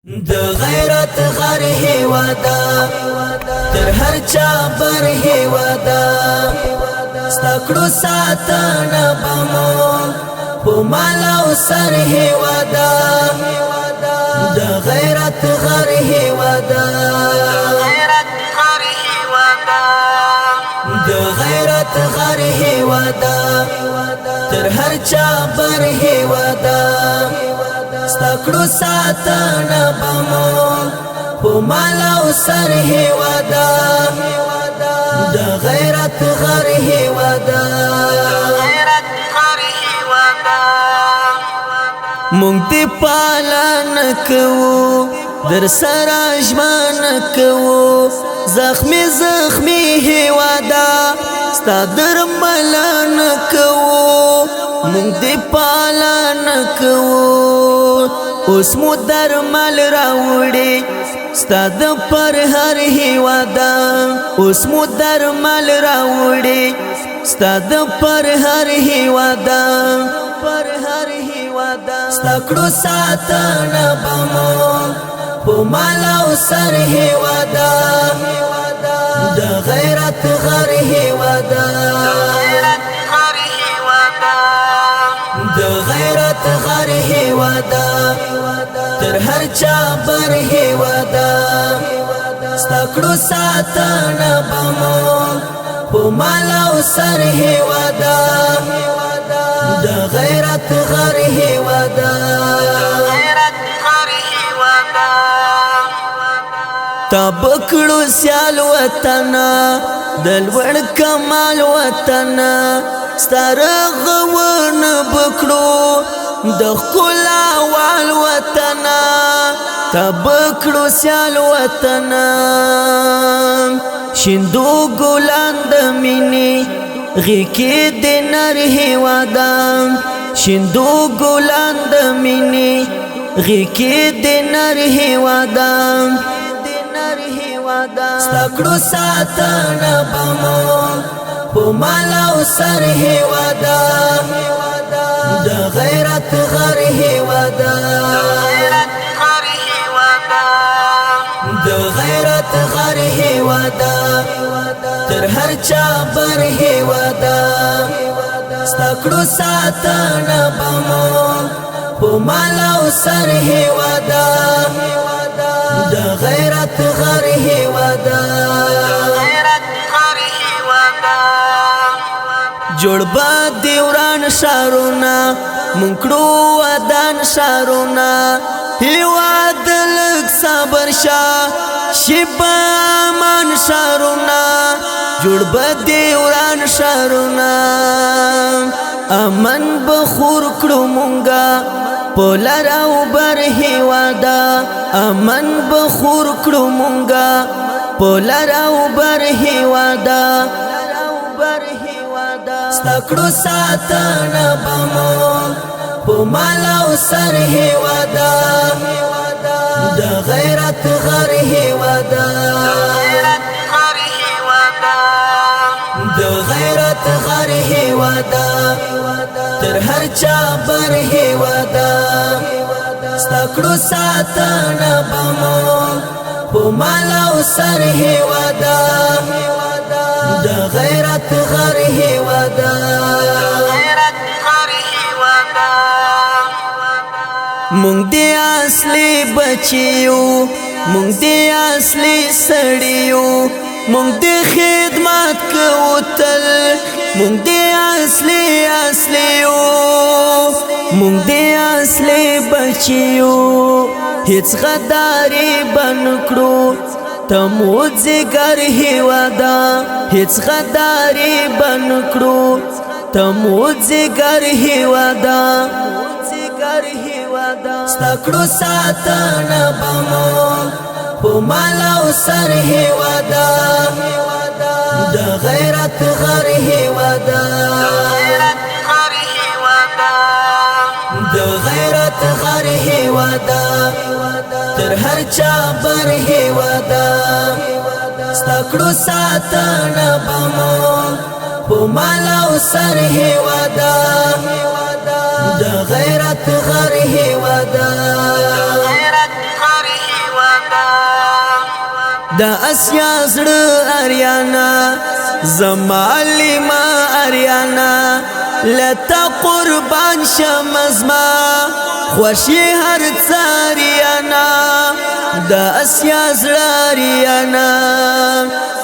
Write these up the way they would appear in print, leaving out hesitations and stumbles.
د غیرت غر هیوادا تر هر چا بر هیوادا ستکړو ساتنه بمو په مال او سر هیوادا د غیرت غر هیوادا د غیرت غر هیوادا تر هر چا بر هیوادا ستکړو ساتنه بمو په مال او سر هیوادا د غیرت غر هیوادا مونږ دی پالن کوو در سره ژمن کوو زخمی زخمی هیوادا ستا درملن کوو مونږ دی پالن کوو اوس مو درمل راوړي ستا د پر هر هیوادا اوس مو درمل راوړي ستا د پر هر هیوادا پر هر هیوادا ستکړو ساتنه بمو په مال او سر هیوادا د غیرت غر هیوادا د غیرت غر هیوادا تر هر چا بر هیوادا ستکړو ساتنه بمو په مال او سر هیوادا د غیرت غر هیوادا تبکړو سیال وطن دل ور کمال وطن سترغ ون بکړو د خلا وال وطن تبکړو سیال وطن شندو ګلان د مینی غیکی د نر هیوادا شندو ګلان د مینی غیکی د نر هیوادا ستکړو ساتنه بمو په مال او سر هیوادا د غیرت غر هیوادا د غیرت غر هیوادا تر هر چا بر هیوادا ستکړو ساتنه بمو په مال او سر هیوادا د غیرت غر هیوادا جوړ با دیوران شارونا منکړو ودان شارونا هیواد لک صبر شا شپا مان شارونا جوړ با دیوران شارونا امن بخور کړو مونږه پولر او بر هیوادا امن بخور کړو مونږه پولر او بر هیوادا ستکړو ساتنه بمو په مال او سر هیوادا د غیرت غر هیوادا د غیرت غر هیوادا تر هر چا بر هیوادا ستکړو ساتنه بمو په مال او سر هیوادا د غیرت غر هیوادا مونږ دی اصلي بچیو مونږ دی اصلي سړیو مونږ دی خدمت کوو تل مونږ دی اصلي مونږ دی اصلي بچیو هیڅ غداري بنکړو تمو زګر هیوادا هیڅ غداري بنکړو تمو زګر هیوادا ستکړو ساتنه بمو په مال او سر هیوادا د غیرت غر هیوادا د غیرت غر هیوادا تر هر چا بر هیوادا ستکړو ساتنه بمو په مال او سر هیوادا د غیرت غر هیوادا د اسیا زړه اریانا زمالی ما اریانا لتا قربان شمزما خوشی هر څاریانا د اسیا زړه اریانا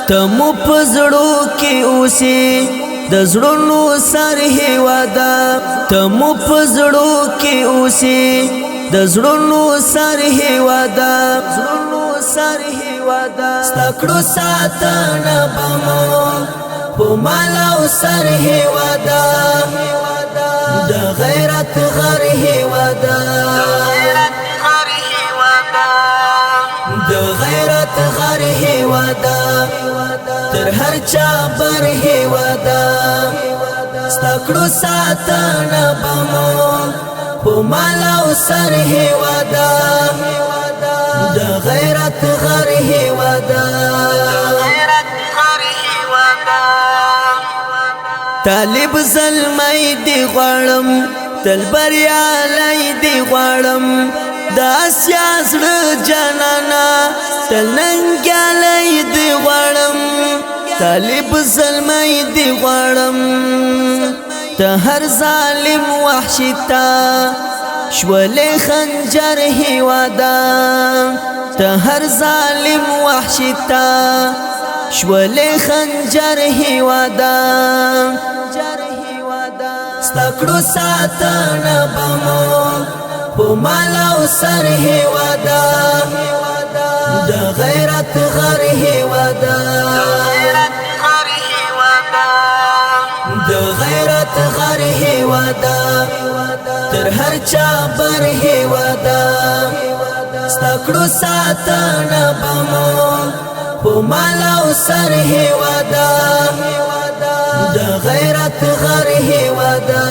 تمو پزړو کې اوسې د زړونو سر هیوادا تمو پزړو کې اوسې د زړونو سر هیوادا زړونو سر هیوادا ستکړو ساتنه بمو په مالاو سر هیوادا د غیرت غر هیوادا د غیرت غر هیوادا تر هر چا بر هیوادا ستکړو ساتنه بمو په مالاو سر هیوادا د غیرت غر هیوادا طالب زلمی دی غواړم تل بریالی دی غواړم د اسیا زړه جانانا تل ننګیالی دی غواړم طالب زلمی دی غواړم ته هر ظالم وحشی تا شولې خنجر هیوادا ته هر ظالم وحشی تا شولې خنجر هیوادا ستکړو ساتنه بمو په مالاو سر هیوادا د غیرت غر هیوادا د غیرت غر هیوادا تر هر چا بر هیوادا ستکړو ساتنه بمو په مالاو سر هیوادا د غیرت غر هیوادا